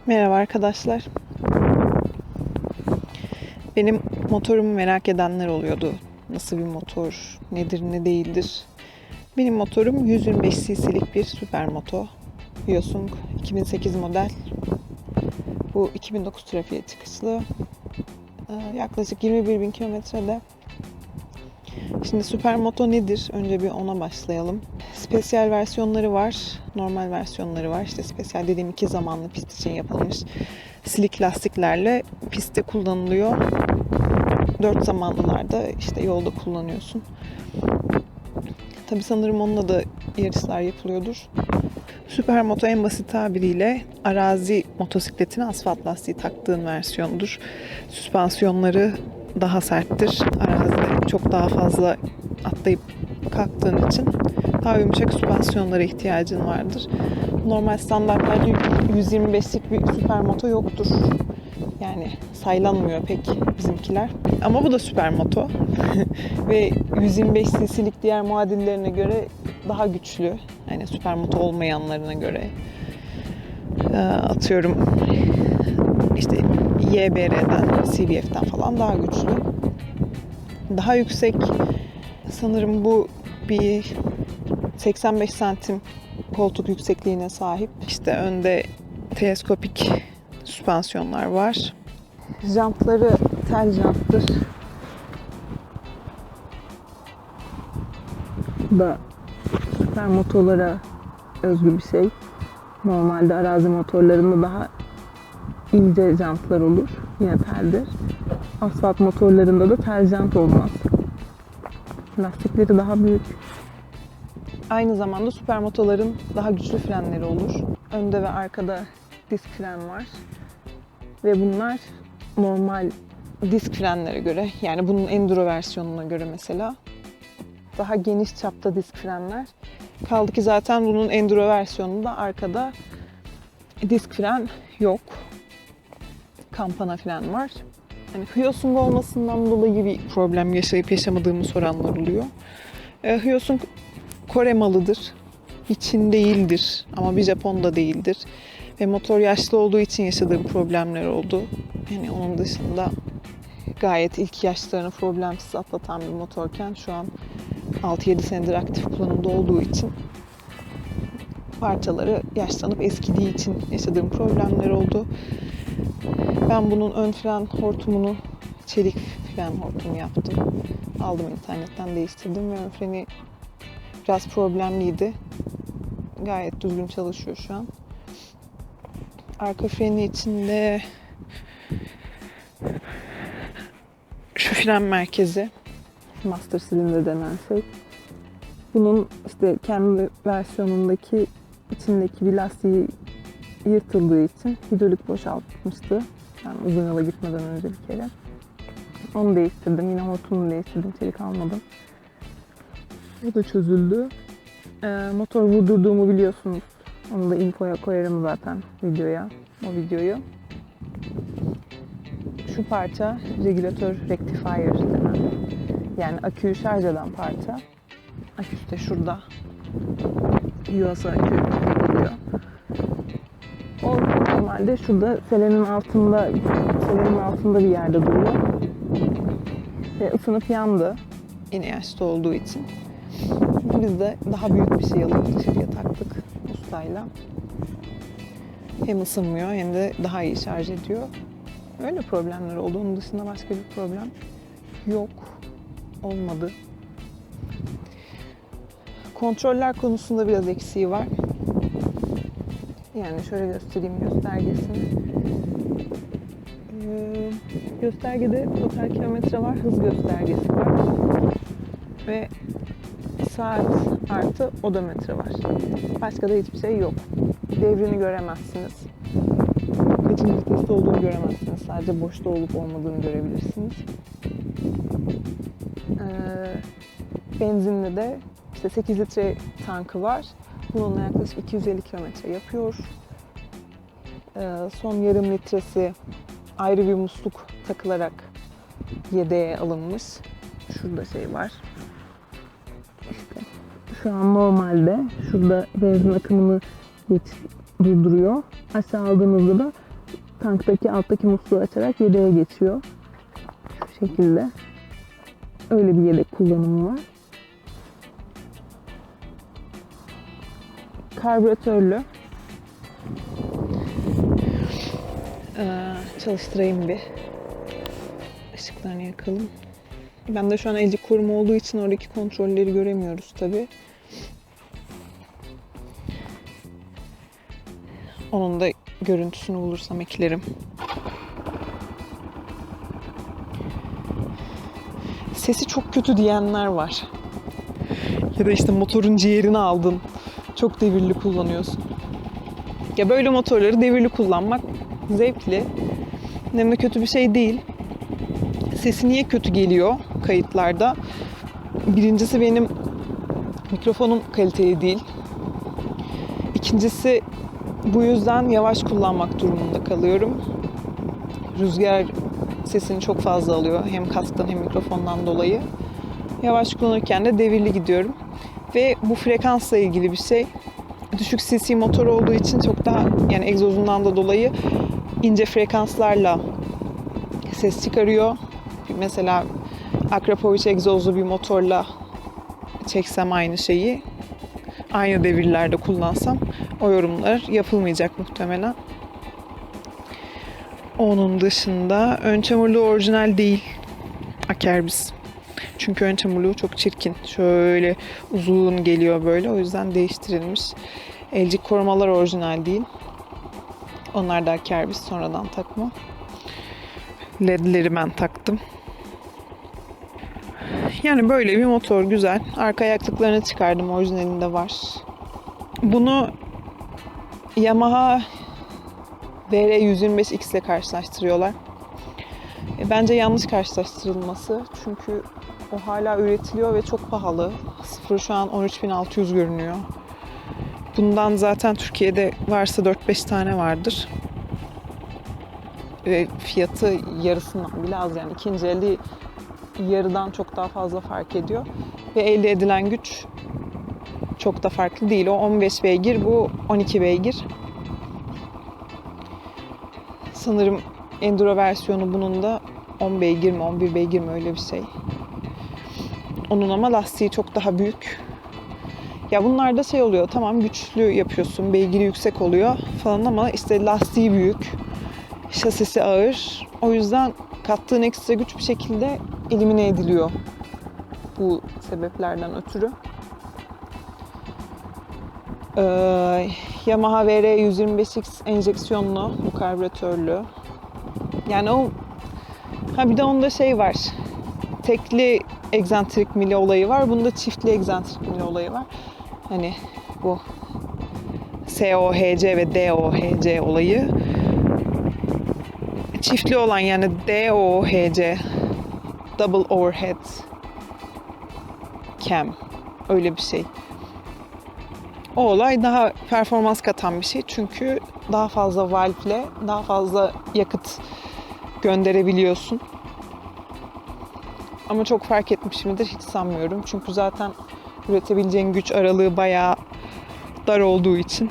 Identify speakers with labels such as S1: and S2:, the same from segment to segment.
S1: Merhaba arkadaşlar. Benim motorumu merak edenler oluyordu. Nasıl bir motor, nedir ne değildir. Benim motorum 125 cc'lik bir süper moto. Hyosung 2008 model. Bu 2009 trafiğe çıkışlı. Yaklaşık 21.000 kilometrede. Şimdi süper moto nedir? Önce bir ona başlayalım. Spesiyel versiyonları var, normal versiyonları var. İşte spesiyel dediğim 2 zamanlı pist için yapılmış slick lastiklerle pistte kullanılıyor. 4 zamanlılarda işte yolda kullanıyorsun. Tabii sanırım onunla da yarışlar yapılıyordur. Süper moto en basit tabiriyle arazi motosikletine asfalt lastiği taktığın versiyonudur. Süspansiyonları daha serttir. Arazide çok daha fazla atlayıp kalktığın için daha yumuşak süspansiyonlara ihtiyacın vardır. Normal standartlarda 125'lik bir süper moto yoktur. Yani saylanmıyor pek bizimkiler. Ama bu da süper moto. Ve 125 cc'lik diğer muadillerine göre daha güçlü. Yani süper moto olmayanlarına göre. Atıyorum işte YBR'den, CBF'den falan daha güçlü. Daha yüksek sanırım bu bir 85 santim koltuk yüksekliğine sahip. İşte önde teleskopik süspansiyonlar var. Jantları tel janttır. Bu da süper motorlara özgü bir şey. Normalde arazi motorlarında daha ince jantlar olur. Yine teldir. Asfalt motorlarında da tel jant olmaz. Lastikleri daha büyük. Aynı zamanda süper motoların daha güçlü frenleri olur. Önde ve arkada disk fren var. Ve bunlar normal disk frenlere göre, yani bunun enduro versiyonuna göre mesela daha geniş çapta disk frenler. Kaldı ki zaten bunun enduro versiyonunda arkada disk fren yok. Kampana fren var. Yani Hyosung olmasından dolayı bir problem yaşayıp yaşamadığımı soranlar oluyor. Hyosung Kore malıdır. Bir Çin değildir ama bir Japon da değildir. Ve motor yaşlı olduğu için yaşadığım problemler oldu. Yani onun dışında gayet ilk yaşlarını problemsiz atlatan bir motorken şu an 6-7 senedir aktif kullanımda olduğu için parçaları yaşlanıp eskidiği için yaşadığım problemler oldu. Ben bunun ön fren hortumunu çelik fren hortumu yaptım. Aldım internetten, değiştirdim ve ön freni biraz problemliydi. Gayet düzgün çalışıyor şu an. Arka freni içinde şu fren merkezi, master silindir denen şey. Bunun işte kendi versiyonundaki içindeki bir lastiği yırtıldığı için hidrolik boşaltmıştı. Yani uzun yola gitmeden önce bir kere. Onu değiştirdim. Yine hortumunu değiştirdim. Çelik almadım. O da çözüldü. Motor vurdurduğumu biliyorsunuz. Onu da infoya koyarım zaten videoya. O videoyu. Şu parça regülatör rectifier denen. Yani aküyü şarj eden parça. Akü işte şurada. Yuasa akü oluyor. O normalde şurada selenin altında bir yerde duruyor. Ve ısınıp yandı. Yine yaşlı olduğu için. Biz de daha büyük bir şey alıp dışarıya taktık ustayla. Hem ısınmıyor hem de daha iyi şarj ediyor. Öyle problemler oldu. Onun dışında başka bir problem yok. Olmadı. Kontroller konusunda biraz eksiği var. Yani şöyle göstereyim göstergesini. Göstergede total kilometre var, hız göstergesi var. Ve saat artı odometre var. Başka da hiçbir şey yok. Devrini göremezsiniz. Kaçıncı viteste olduğunu göremezsiniz. Sadece boşta olup olmadığını görebilirsiniz. Benzinli de işte 8 litre tankı var. Bununla yaklaşık 250 kilometre yapıyor. Son yarım litresi ayrı bir musluk takılarak yedeğe alınmış. Şurada şey var. İşte şu an normalde şurada benzin akımını durduruyor. Aşağı aldığımızda da
S2: tanktaki alttaki musluğu açarak yedeğe geçiyor. Şu şekilde. Öyle bir yedek kullanımı var. Karbüratörlü. Çalıştırayım bir. Işıklarını yakalım. Ben de şu an elcik koruma olduğu için oradaki kontrolleri göremiyoruz tabii. Onun da görüntüsünü bulursam eklerim. Sesi çok kötü diyenler var. Ya da işte motorun ciğerini aldın. Çok devirli kullanıyorsun. Ya böyle motorları devirli kullanmak zevkli. Hem de kötü bir şey değil. Sesi niye kötü geliyor kayıtlarda? Birincisi benim mikrofonum kaliteli değil. İkincisi bu yüzden yavaş kullanmak durumunda kalıyorum. Rüzgar sesini çok fazla alıyor. Hem kasktan hem mikrofondan dolayı. Yavaş kullanırken de devirli gidiyorum. Ve bu frekansla ilgili bir şey. Düşük cc motor olduğu için çok daha, yani egzozundan da dolayı ince frekanslarla ses çıkarıyor. Mesela Akrapovic egzozlu bir motorla çeksem aynı şeyi, aynı devirlerde kullansam o yorumlar yapılmayacak muhtemelen. Onun dışında ön çamurluğu orijinal değil Akerbis. Çünkü ön çamurluğu çok çirkin. Şöyle uzun geliyor böyle. O yüzden değiştirilmiş. Elcik korumalar orijinal değil. Onlar da Akerbis, sonradan takma. LED'leri ben taktım. Yani böyle bir motor güzel. Arka ayaklıklarını çıkardım. Orijinalinde var. Bunu Yamaha VR125X ile karşılaştırıyorlar. Bence yanlış karşılaştırılması. Çünkü o hala üretiliyor ve çok pahalı. Sıfır şu an 13.600 görünüyor. Bundan zaten Türkiye'de varsa 4-5 tane vardır. Ve fiyatı yarısından bile az, yani ikinci elde yarıdan çok daha fazla fark ediyor. Ve elde edilen güç çok da farklı değil. O 15 beygir, bu 12 beygir. Sanırım Enduro versiyonu bunun da 10 beygir mi 11 beygir mi, öyle bir şey. Onun ama lastiği çok daha büyük. Ya bunlarda şey oluyor, tamam güçlü yapıyorsun, beygiri yüksek oluyor falan ama işte lastiği büyük, şasisi ağır. O yüzden kattığın ekstra güç bir şekilde elimine ediliyor bu sebeplerden ötürü. Yamaha VR125X enjeksiyonlu, bu karbüratörlü. Yani o, bir de onda şey var. Tekli egzantrik mili olayı var. Bunda çiftli egzantrik mili olayı var. Hani bu SOHC ve DOHC olayı. Çiftli olan, yani DOHC, Double Overhead Cam, öyle bir şey. O olay daha performans katan bir şey. Çünkü daha fazla valve'le daha fazla yakıt gönderebiliyorsun. Ama çok fark etmiş midir hiç sanmıyorum. Çünkü zaten üretebileceğin güç aralığı bayağı dar olduğu için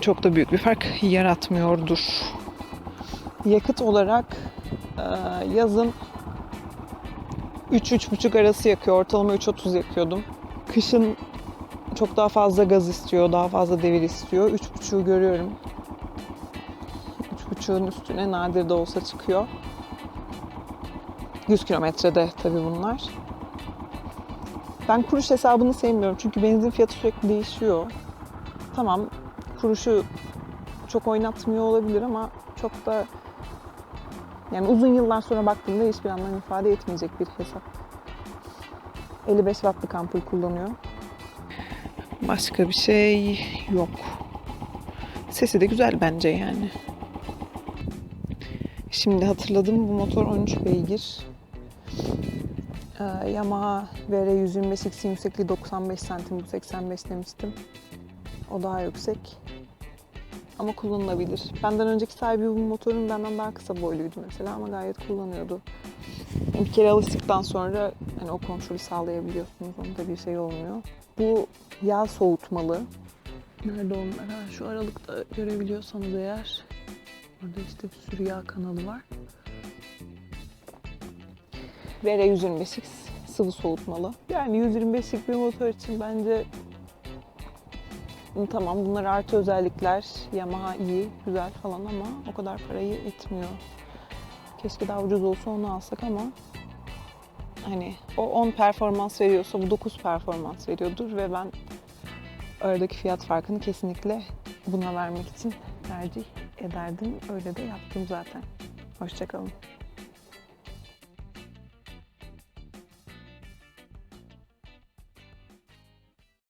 S2: çok da büyük bir fark yaratmıyordur. Yakıt olarak yazın 3-3,5 arası yakıyor. Ortalama 3.30 yakıyordum. Kışın çok daha fazla gaz istiyor, daha fazla devir istiyor. 3.5'u görüyorum. 3.5'un üstüne nadir de olsa çıkıyor. 100 kilometrede tabii bunlar. Ben kuruş hesabını sevmiyorum çünkü benzin fiyatı sürekli değişiyor. Tamam, kuruşu çok oynatmıyor olabilir ama çok da, yani uzun yıllar sonra baktığımda hiçbir anlam ifade etmeyecek bir hesap. 55 wattlık ampul kullanıyor. Başka bir şey yok. Sesi de güzel bence yani. Şimdi hatırladım, bu motor 13 beygir. Yamaha VR125X'in yüksekliği 95 santim, bu 85 demiştim. O daha yüksek. Ama kullanılabilir. Benden önceki sahibi bu motorun benden daha kısa boyluydu mesela ama gayet kullanıyordu. Bir kere alıştıktan sonra hani o kontrolü sağlayabiliyorsunuz. Onda bir şey olmuyor. Bu yağ soğutmalı. Nerede onlar? Şu aralıkta görebiliyorsanız eğer. Burada işte bir sürü yağ kanalı var. VR125X sıvı soğutmalı. Yani 125'lik bir motor için bence tamam, bunlar artı özellikler. Yamaha iyi, güzel falan ama o kadar parayı etmiyor. Keşke daha ucuz olsa onu alsak ama hani o 10 performans veriyorsa bu 9 performans veriyordur ve ben aradaki fiyat farkını kesinlikle buna vermek için tercih ederdim. Öyle de yaptım zaten. Hoşça kalın.